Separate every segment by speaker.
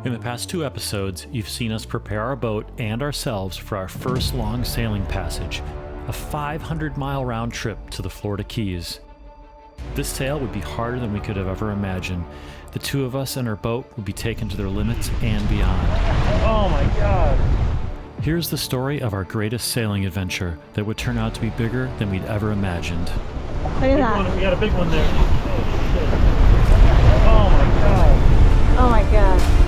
Speaker 1: In the past 2 episodes, you've seen us prepare our boat and ourselves for our first long sailing passage, a 500-mile round trip to the Florida Keys. This sail would be harder than we could have ever imagined. The 2 of us and our boat would be taken to their limits and beyond.
Speaker 2: Oh my God!
Speaker 1: Here's the story of our greatest sailing adventure that would turn out to be bigger than we'd ever imagined.
Speaker 3: Look at that.
Speaker 2: We got a big one there. Oh my God!
Speaker 3: Oh my God.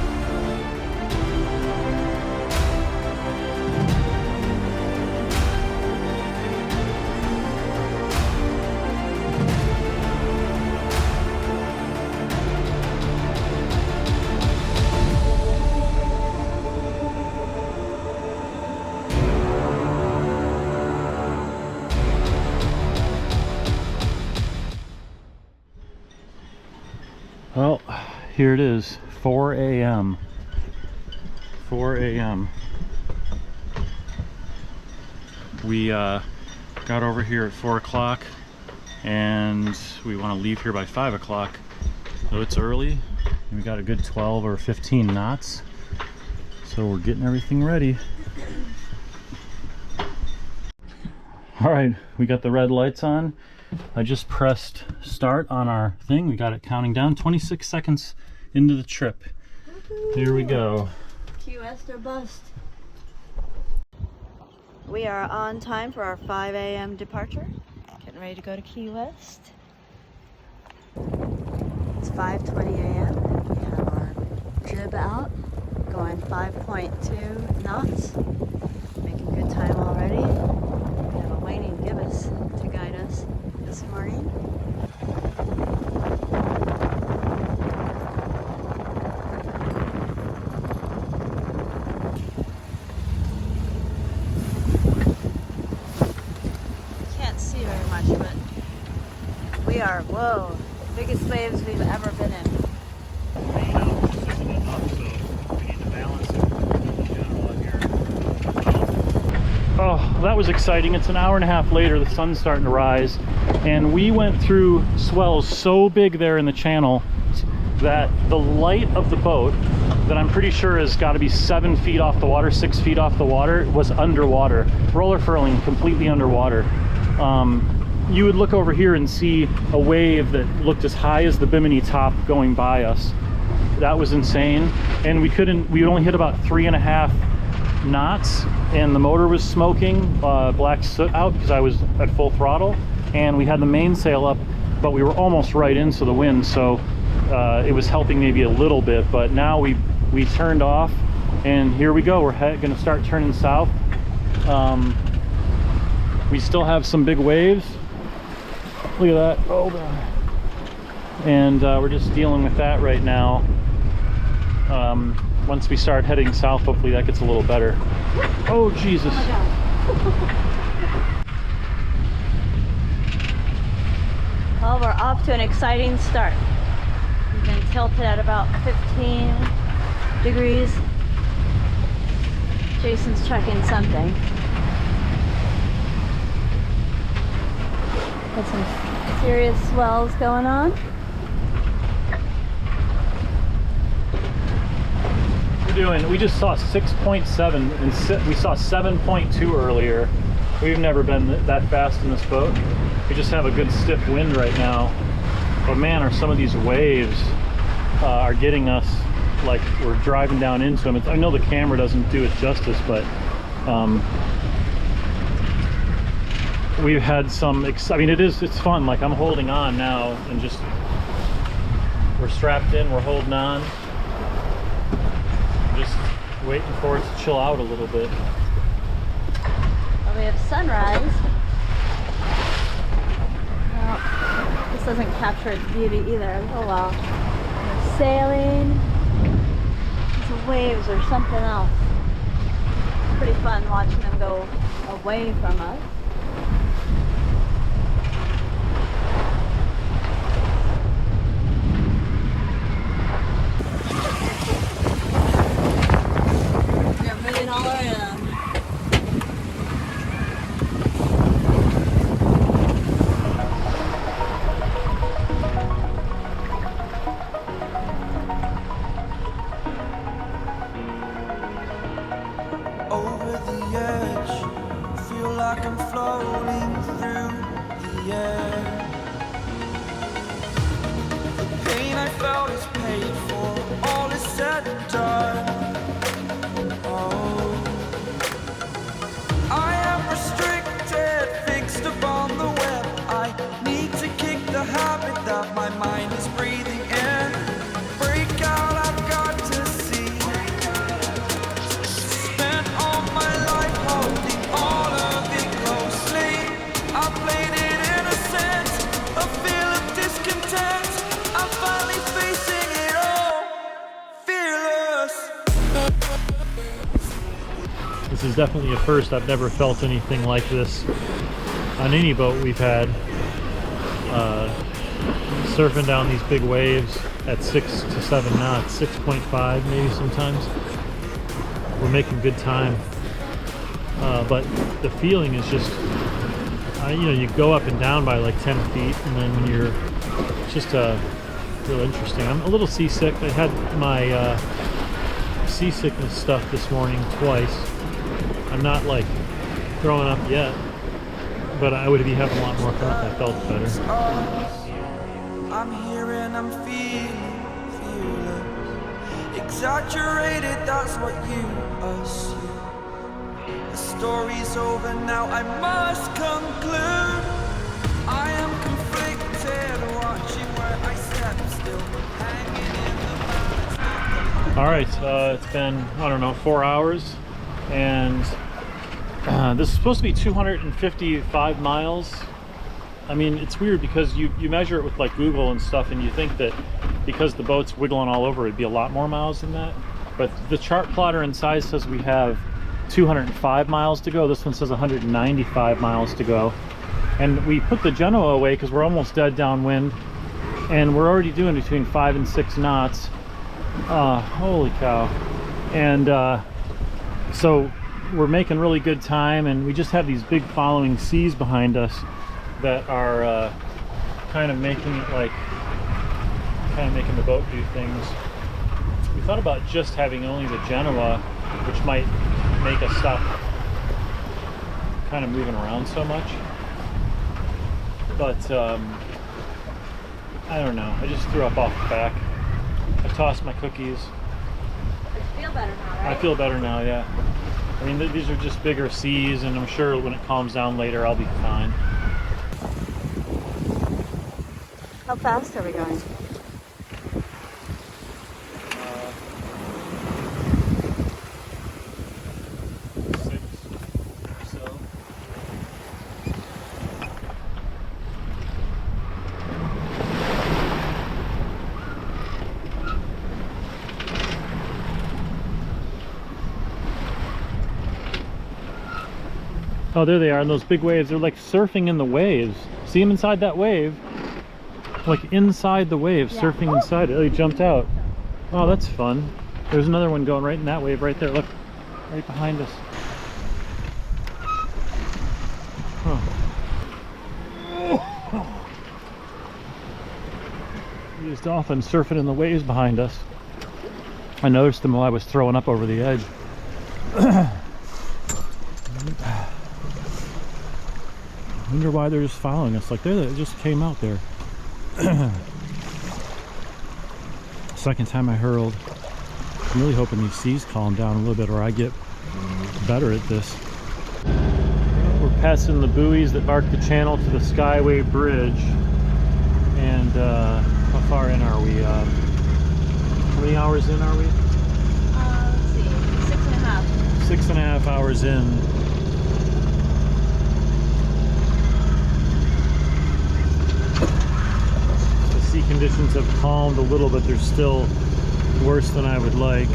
Speaker 2: Well, here it is, 4 a.m. 4 a.m. We got over here at 4 o'clock and we want to leave here by 5 o'clock. So it's early and we got a good 12 or 15 knots. So we're getting everything ready. All right, we got the red lights on. I just pressed start on our thing. We got it counting down. 26 seconds into the trip. Here we go.
Speaker 3: Key West or bust. We are on time for our 5 a.m. departure. Getting ready to go to Key West. It's 5:20 a.m. We have our jib out, going 5.2 knots. Making good time already. We have a waning gibbous to guide us this morning. Can't see very much, but we are, whoa, biggest waves we've ever been in.
Speaker 2: Oh, that was exciting. It's an hour and a half later, the sun's starting to rise, and we went through swells so big there in the channel that the light of the boat, that I'm pretty sure has got to be 7 feet off the water, 6 feet off the water, was underwater. Roller furling completely underwater. You would look over here and see a wave that looked as high as the Bimini top going by us. That was insane. And we would only hit about 3.5 knots, and the motor was smoking black soot out because I was at full throttle, and we had the mainsail up, but we were almost right into the wind, so it was helping maybe a little bit. But now we turned off, and here we go. We're going to start turning south. We still have some big waves. Look at that. Hold on. And we're just dealing with that right now. Once we start heading south, hopefully that gets a little better. Oh, Jesus.
Speaker 3: Well, we're off to an exciting start. We've been tilted at about 15 degrees. Jason's checking something. Got some serious swells going on.
Speaker 2: We just saw 6.7 and we saw 7.2 earlier. We've never been that fast in this boat. We just have a good stiff wind right now, but man, are some of these waves are getting us like we're driving down into them. I know the camera doesn't do it justice, but we've had some I mean, it's fun. Like, I'm holding on now and just, we're strapped in, we're holding on, just waiting for it to chill out a little bit.
Speaker 3: Well, we have sunrise. Well, this doesn't capture its beauty either. Oh well. We're sailing. These waves are something else. It's pretty fun watching them go away from us. All around.
Speaker 4: floating through the air. The pain I felt is paid for, all is said and done. Oh, I am restricted, fixed upon the web. I need to kick the habit that my mind is breathing in. Break out, I've got to see. Spent all my life holding all of it closely. I played it innocent, a feel of discontent. I'm finally facing it all, fearless.
Speaker 2: This is definitely a first. I've never felt anything like this on any boat we've had. Surfing down these big waves at 6 to 7 knots, 6.5 maybe sometimes. We're making good time. But the feeling is just, you know, you go up and down by like 10 feet, and then when you're, it's just real interesting. I'm a little seasick. I had my seasickness stuff this morning twice. I'm not like throwing up yet, but I would be having a lot more fun if I felt better.
Speaker 4: I'm here and I'm feeling fearless. Exaggerated, that's what you assume. The story's over now, I must conclude. I am conflicted, watching where I step still, hanging in the balance.
Speaker 2: Alright, it's been, I don't know, 4 hours, and this is supposed to be 255 miles. I mean, it's weird because you measure it with like Google and stuff, and you think that because the boat's wiggling all over, it'd be a lot more miles than that. But the chart plotter inside says we have 205 miles to go. This one says 195 miles to go. And we put the Genoa away because we're almost dead downwind, and we're already doing between 5 and 6 knots. Holy cow. And so we're making really good time, and we just have these big following seas behind us that are kind of making it like, kind of making the boat do things. We thought about just having only the Genoa, which might make us stop kind of moving around so much. But I don't know, I just threw up off the back. I tossed my cookies.
Speaker 3: You feel better now, right?
Speaker 2: I feel better now, yeah. I mean, these are just bigger seas, and I'm sure when it calms down later, I'll be fine.
Speaker 3: How fast are we going?
Speaker 2: Oh, there they are, and those big waves, they're like surfing in the waves. See them inside that wave? Like inside the wave, yeah. Surfing inside it. Oh, he jumped out. Oh, that's fun. There's another one going right in that wave right there. Look, right behind us. Huh. These dolphins surfing in the waves behind us. I noticed them while I was throwing up over the edge. I wonder why they're just following us. Like they just came out there. Second time I hurled. I'm really hoping these seas calm down a little bit, or I get better at this. We're passing the buoys that mark the channel to the Skyway Bridge. And how far in are we? How many hours in are we?
Speaker 3: Let's see, 6.5.
Speaker 2: 6.5 hours in. Sea conditions have calmed a little, but they're still worse than I would like.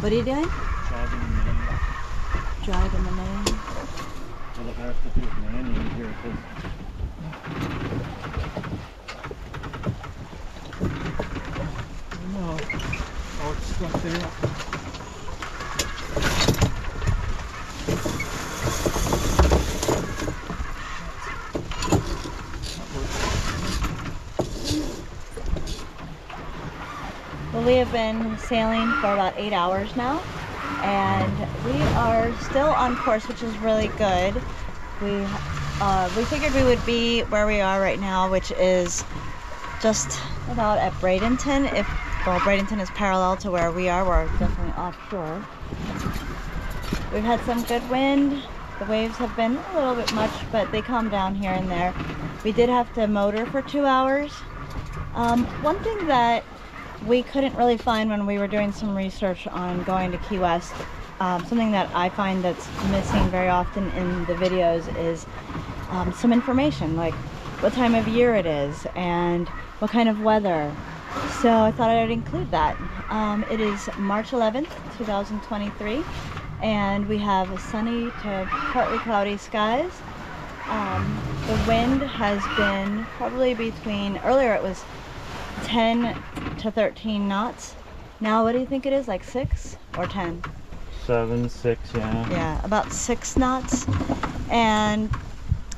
Speaker 3: What are you doing?
Speaker 2: Driving in the lane.
Speaker 3: Driving the lane.
Speaker 2: Well, look, I have to do it manually here because no. Oh, it's stuck there.
Speaker 3: we have been sailing for about 8 hours now, and we are still on course, which is really good. We figured we would be where we are right now, which is just about at Bradenton. Well, Bradenton is parallel to where we are. We're definitely offshore. We've had some good wind. The waves have been a little bit much, but they calm down here and there. We did have to motor for 2 hours. One thing that we couldn't really find when we were doing some research on going to Key West, something that I find that's missing very often in the videos is some information, like what time of year it is and what kind of weather. So I thought I'd include that. It is March 11th, 2023, and we have sunny to partly cloudy skies. The wind has been probably between, earlier it was 10 to 13 knots. Now what do you think it is, like 6 or 10?
Speaker 2: 7, 6, yeah.
Speaker 3: Yeah, about 6 knots. And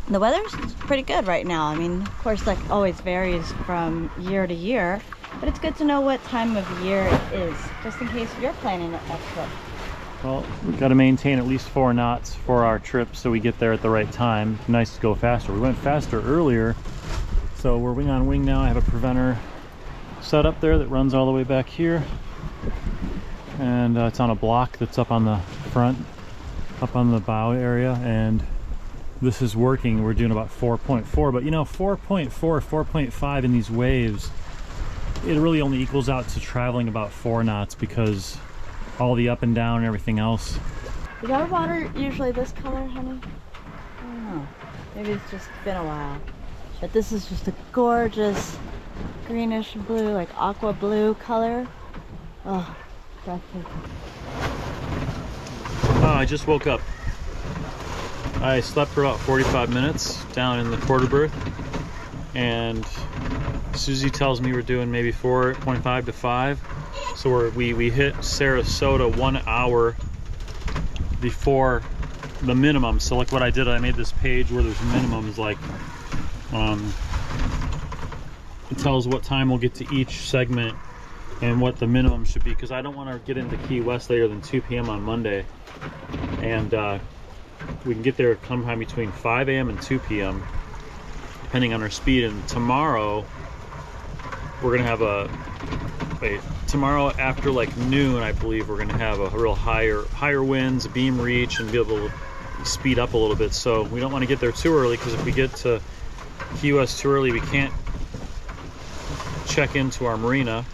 Speaker 3: the weather's pretty good right now. I mean, of course, like always varies from year to year, but it's good to know what time of year it is, just in case you're planning a trip.
Speaker 2: Well, we've got to maintain at least 4 knots for our trip so we get there at the right time. Nice to go faster. We went faster earlier, so we're wing on wing now. I have a preventer set up there that runs all the way back here, and it's on a block that's up on the front, up on the bow area, and this is working. We're doing about 4.4, but you know, 4.4, 4.5 in these waves, it really only equals out to traveling about 4 knots because all the up and down and everything else.
Speaker 3: Is our water usually this color, honey? I don't know. Maybe it's just been a while. But this is just a gorgeous greenish blue, like aqua blue color. Oh, breathtaking.
Speaker 2: Oh, I just woke up. I slept for about 45 minutes down in the quarter berth, and Susie tells me we're doing maybe 4.5 to 5. So we hit Sarasota 1 hour before the minimum. So like what I did, I made this page where there's minimums, like it tells what time we'll get to each segment and what the minimum should be, because I don't want to get into Key West later than 2 p.m. on Monday, and we can get there sometime between 5 a.m. and 2 p.m. depending on our speed. And tomorrow we're gonna have tomorrow after like noon, I believe we're gonna have a real higher winds, beam reach, and be able to speed up a little bit. So we don't want to get there too early, because if we get to Key West too early, we can't check into our marina,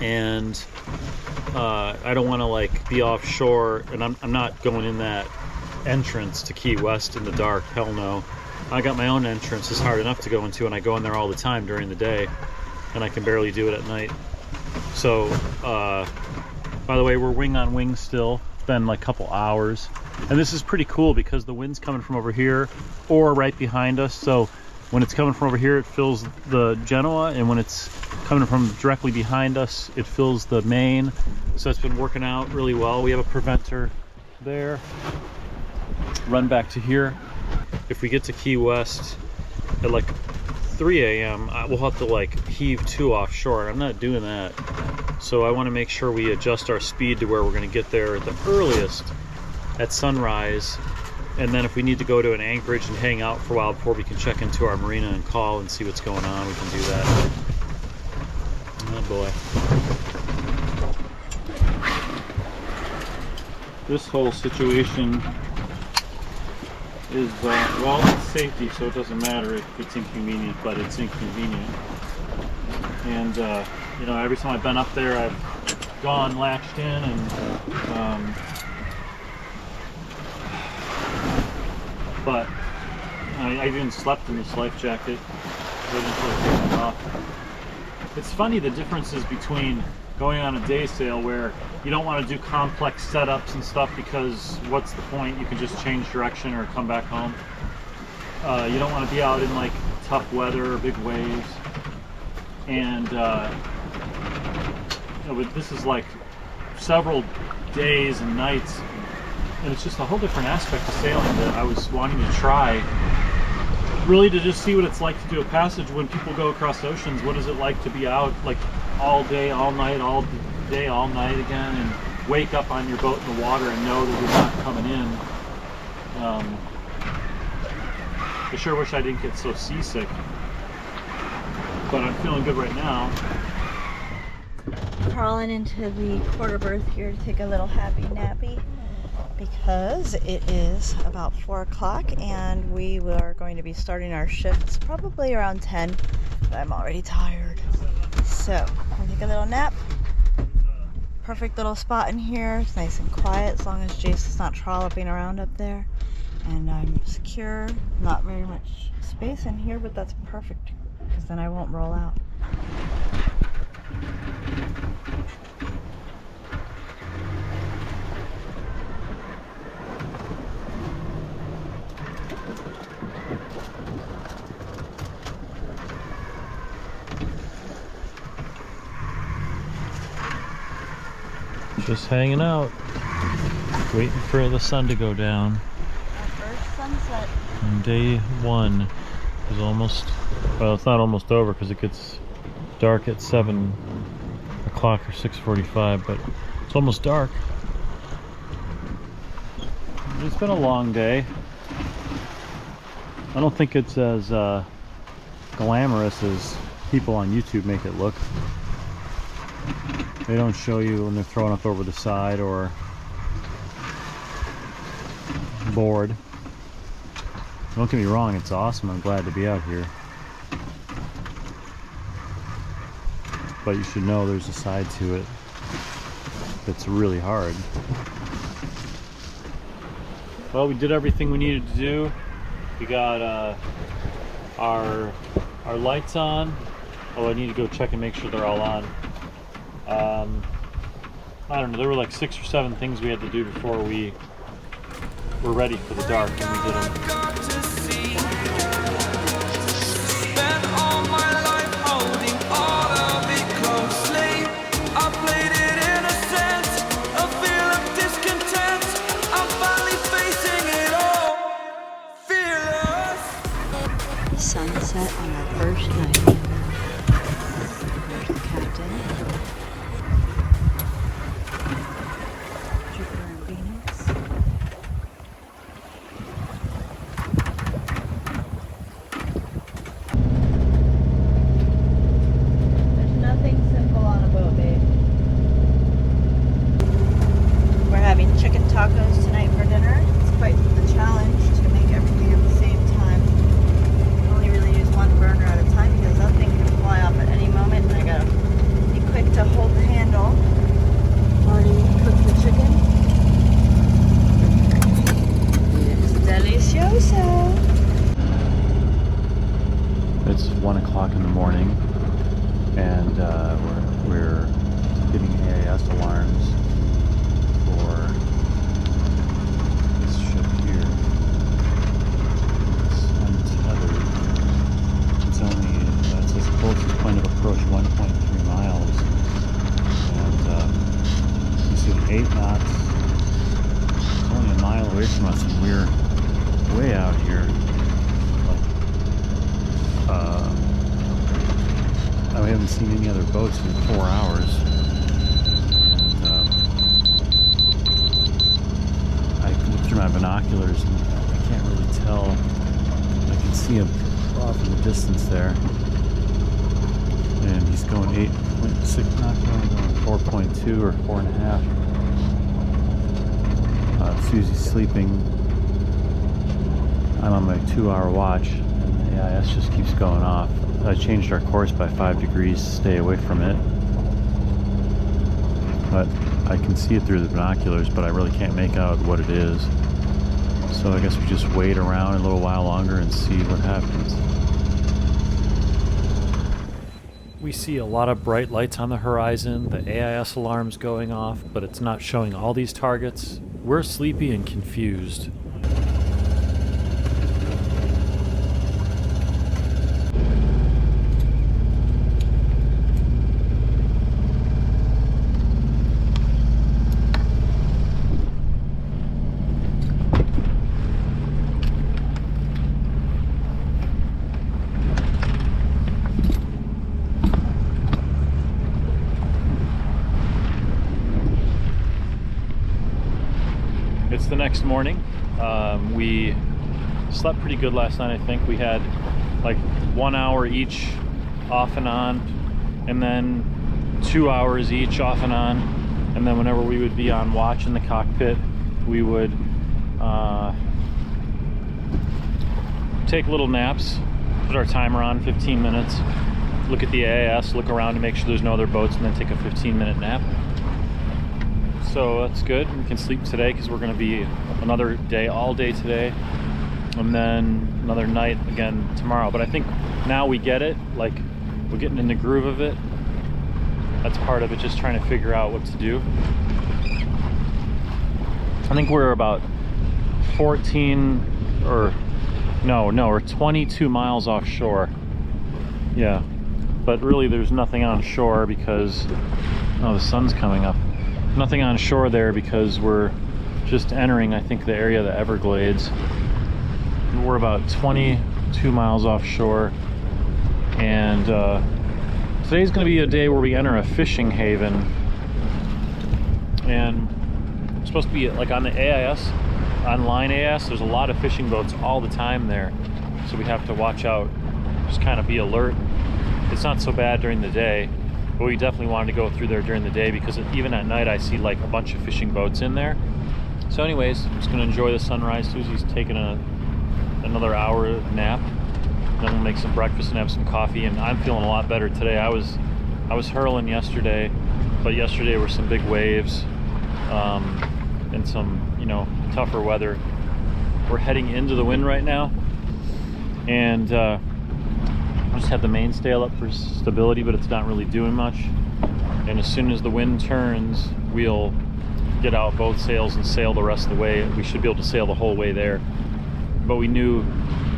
Speaker 2: and I don't want to like be offshore, and I'm not going in that entrance to Key West in the dark. Hell no. I got my own entrance. It's hard enough to go into, and I go in there all the time during the day, and I can barely do it at night. So by the way, we're wing on wing still. It's been like a couple hours, and this is pretty cool because the wind's coming from over here or right behind us. So when it's coming from over here, it fills the Genoa, and when it's coming from directly behind us, it fills the main. So it's been working out really well. We have a preventer there. Run back to here. If we get to Key West at like 3 a.m., we'll have to like heave 2 offshore. I'm not doing that. So I want to make sure we adjust our speed to where we're going to get there at the earliest at sunrise. And then if we need to go to an anchorage and hang out for a while before we can check into our marina and call and see what's going on, we can do that. Oh boy. This whole situation is, well, it's safety, so it doesn't matter if it's inconvenient, but it's inconvenient. And, you know, every time I've been up there, I've gone latched in, and, but I even slept in this life jacket. I didn't really take it off. It's funny the differences between going on a day sail, where you don't want to do complex setups and stuff, because what's the point? You can just change direction or come back home. You don't want to be out in like tough weather or big waves. And you know, this is like several days and nights, and it's just a whole different aspect of sailing that I was wanting to try, really, to just see what it's like to do a passage when people go across oceans. What is it like to be out, like all day, all night, all day, all night again, and wake up on your boat in the water and know that you're not coming in. I sure wish I didn't get so seasick, but I'm feeling good right now.
Speaker 3: Crawling into the quarter berth here to take a little happy nappy because it is about 4 o'clock and we are going to be starting our shifts probably around 10, but I'm already tired. So I'll take a little nap. Perfect little spot in here. It's nice and quiet as long as Jason's not trolloping around up there. And I'm secure. Not very much space in here, but that's perfect because then I won't roll out.
Speaker 2: Just hanging out, waiting for the sun to go down.
Speaker 3: Our first sunset.
Speaker 2: And day 1 is almost, well, it's not almost over because it gets dark at 7 o'clock or 6:45, but it's almost dark. It's been a long day. I don't think it's as glamorous as people on YouTube make it look. They don't show you when they're throwing up over the side or bored. Don't get me wrong, it's awesome. I'm glad to be out here. But you should know there's a side to it that's really hard. Well, we did everything we needed to do. We got our lights on. Oh, I need to go check and make sure they're all on. I don't know, there were like 6 or 7 things we had to do before we were ready for the dark, and we did them.
Speaker 4: Spent all my life holding all of it closely. I played it innocent, a feel of discontent. I'm finally facing it all, fearless.
Speaker 3: Sunset on our first night. There's the captain. Jupiter and Venus. There's nothing simple on a boat, babe. We're having chicken tacos tonight for dinner. It's quite the challenge to make everything at the same time. Only really use one burner at a time because that thing can fly off at any moment, and I gotta be quick to hold the handle. Already cooked the chicken. It's delicioso.
Speaker 2: It's 1 o'clock in the morning, and we're getting AIS alarms for this ship here. It's untethered. It's only, it says closest point of approach 1.3 miles. And you see 8 knots. It's only a mile away from us, and we're way out here. We haven't seen any other boats in 4 hours. And, I looked through my binoculars and I can't really tell. I can see him off in the distance there. And he's going 8.6 knots, going 4.2 or 4.5. Susie's sleeping. I'm on my 2-hour watch, and the AIS just keeps going off. I changed our course by 5 degrees to stay away from it. But I can see it through the binoculars, but I really can't make out what it is. So I guess we just wait around a little while longer and see what happens. We see a lot of bright lights on the horizon, the AIS alarm's going off, but it's not showing all these targets. We're sleepy and confused. next morning. We slept pretty good last night, I think. We had like 1 hour each off and on, and then 2 hours each off and on. And then whenever we would be on watch in the cockpit, we would take little naps, put our timer on 15 minutes, look at the AIS, look around to make sure there's no other boats, and then take a 15-minute nap. So that's good. We can sleep today because we're going to be another day, all day today, and then another night again tomorrow. But I think now we get it, like we're getting in the groove of it. That's part of it, just trying to figure out what to do. I think we're about 14 or no, we're 22 miles offshore. Yeah, but really there's nothing on shore because, oh, the sun's coming up. Nothing on shore there because we're just entering, I think, the area of the Everglades. We're about 22 miles offshore, and today's going to be a day where we enter a fishing haven, and it's supposed to be like on the AIS, online AIS, there's a lot of fishing boats all the time there, so we have to watch out, just kind of be alert. It's not so bad during the day, but we definitely wanted to go through there during the day because even at night I see like a bunch of fishing boats in there. So anyways, I'm just going to enjoy the sunrise. Susie's taking another hour nap, then we'll make some breakfast and have some coffee, and I'm feeling a lot better today. I was hurling yesterday, but yesterday were some big waves and some, you know, tougher weather. We're heading into the wind right now, and I just have the mainsail up for stability, but it's not really doing much. And as soon as the wind turns, we'll get out both sails and sail the rest of the way. We should be able to sail the whole way there, but we knew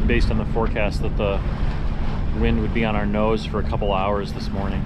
Speaker 2: based on the forecast that the wind would be on our nose for a couple hours this morning.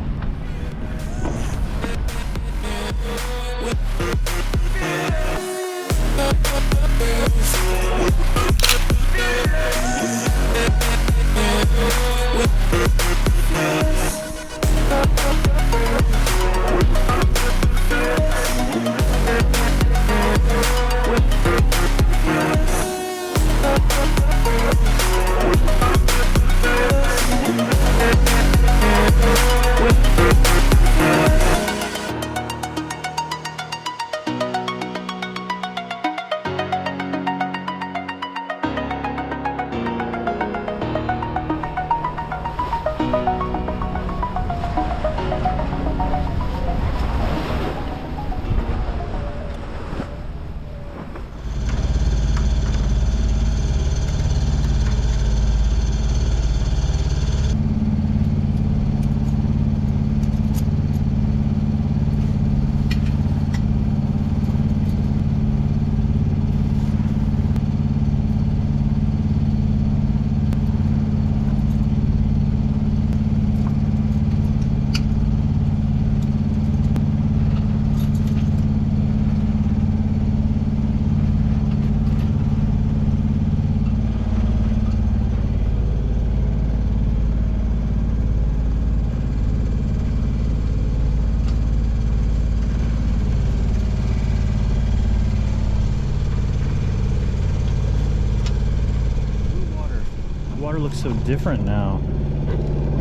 Speaker 2: Looks so different now.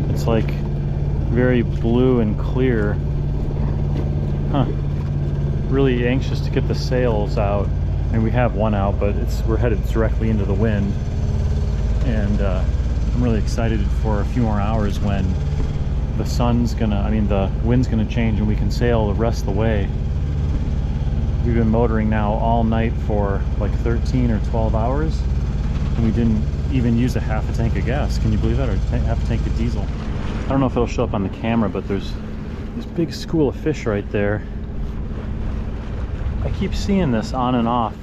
Speaker 2: It's like very blue and clear. Huh. Really anxious to get the sails out. I mean, we have one out, but we're headed directly into the wind. And I'm really excited for a few more hours when the wind's gonna change and we can sail the rest of the way. We've been motoring now all night for like 13 or 12 hours, and we didn't even use a half a tank of gas. Can you believe that? Or half a tank of diesel. I don't know if it'll show up on the camera, but there's this big school of fish right there. I keep seeing this on and off,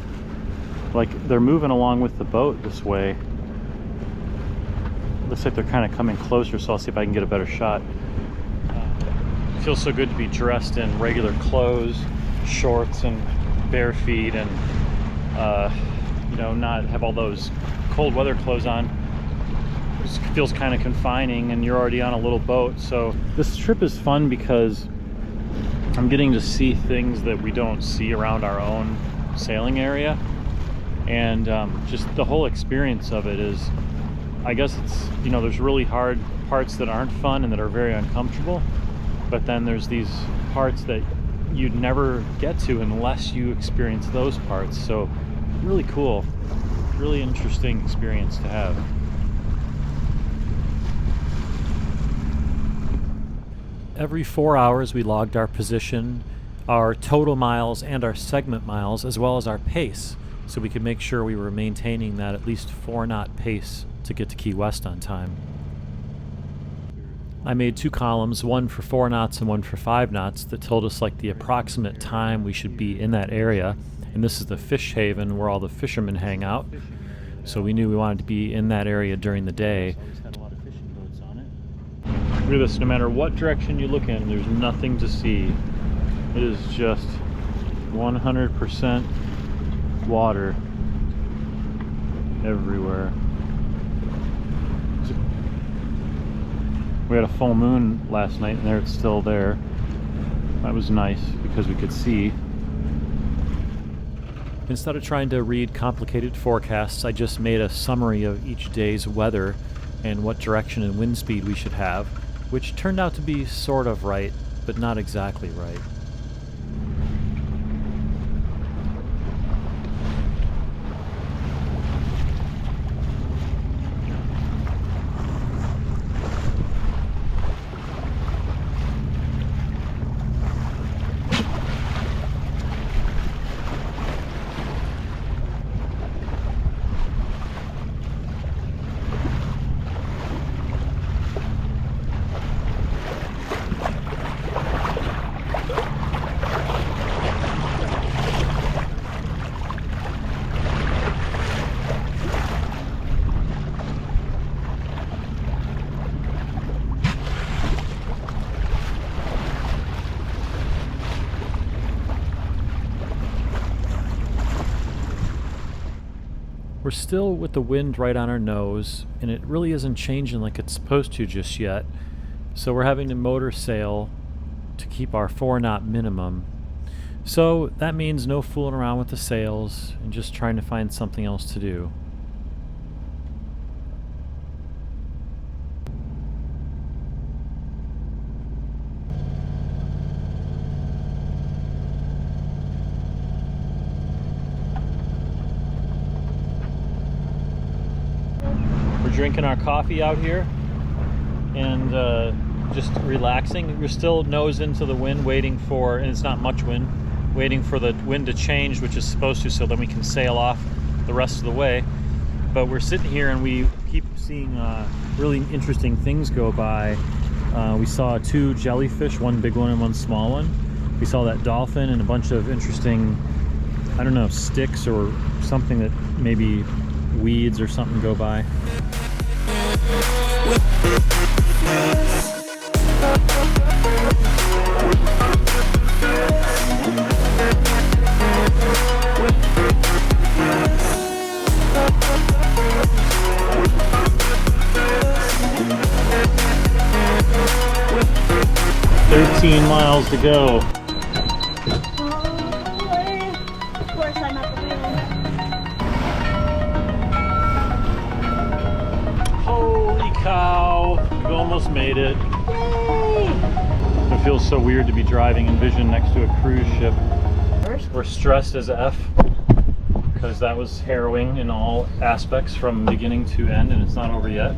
Speaker 2: like they're moving along with the boat this way. Looks like they're kind of coming closer, so I'll see if I can get a better shot. It feels so good to be dressed in regular clothes, shorts and bare feet, and you know, not have all those cold weather clothes on. It just feels kind of confining, and you're already on a little boat. So this trip is fun because I'm getting to see things that we don't see around our own sailing area. And just the whole experience of it is, I guess it's, you know, there's really hard parts that aren't fun and that are very uncomfortable, but then there's these parts that you'd never get to unless you experience those parts. So really cool, really interesting experience to have.
Speaker 1: Every 4 hours we logged our position, our total miles and our segment miles, as well as our pace, so we could make sure we were maintaining that at least 4-knot pace to get to Key West on time. I made 2 columns, one for 4 knots and one for 5 knots, that told us like the approximate time we should be in that area. And this is the fish haven where all the fishermen hang out, so we knew we wanted to be in that area during the day.
Speaker 2: Look at this, no matter what direction you look in, there's nothing to see. It is just 100% water everywhere. We had a full moon last night and there it's still there. That was nice because we could see.
Speaker 1: Instead of trying to read complicated forecasts, I just made a summary of each day's weather and what direction and wind speed we should have, which turned out to be sort of right, but not exactly right. We're still with the wind right on our nose, and it really isn't changing like it's supposed to just yet, so we're having to motor sail to keep our 4-knot minimum. So that means no fooling around with the sails and just trying to find something else to do.
Speaker 2: Drinking our coffee out here and just relaxing. We're still nose into the wind, waiting for, and it's not much wind, waiting for the wind to change, which is supposed to, so then we can sail off the rest of the way. But we're sitting here and we keep seeing really interesting things go by. We saw 2 jellyfish, one big one and one small one. We saw that dolphin and a bunch of interesting, I don't know, sticks or something that maybe weeds or something go by. "13 miles to go."
Speaker 3: Of course I'm at the wheel.
Speaker 2: Holy cow, we've almost made it.
Speaker 3: Yay!
Speaker 2: It feels so weird to be driving Envision next to a cruise ship. We're stressed as F because that was harrowing in all aspects from beginning to end, and it's not over yet.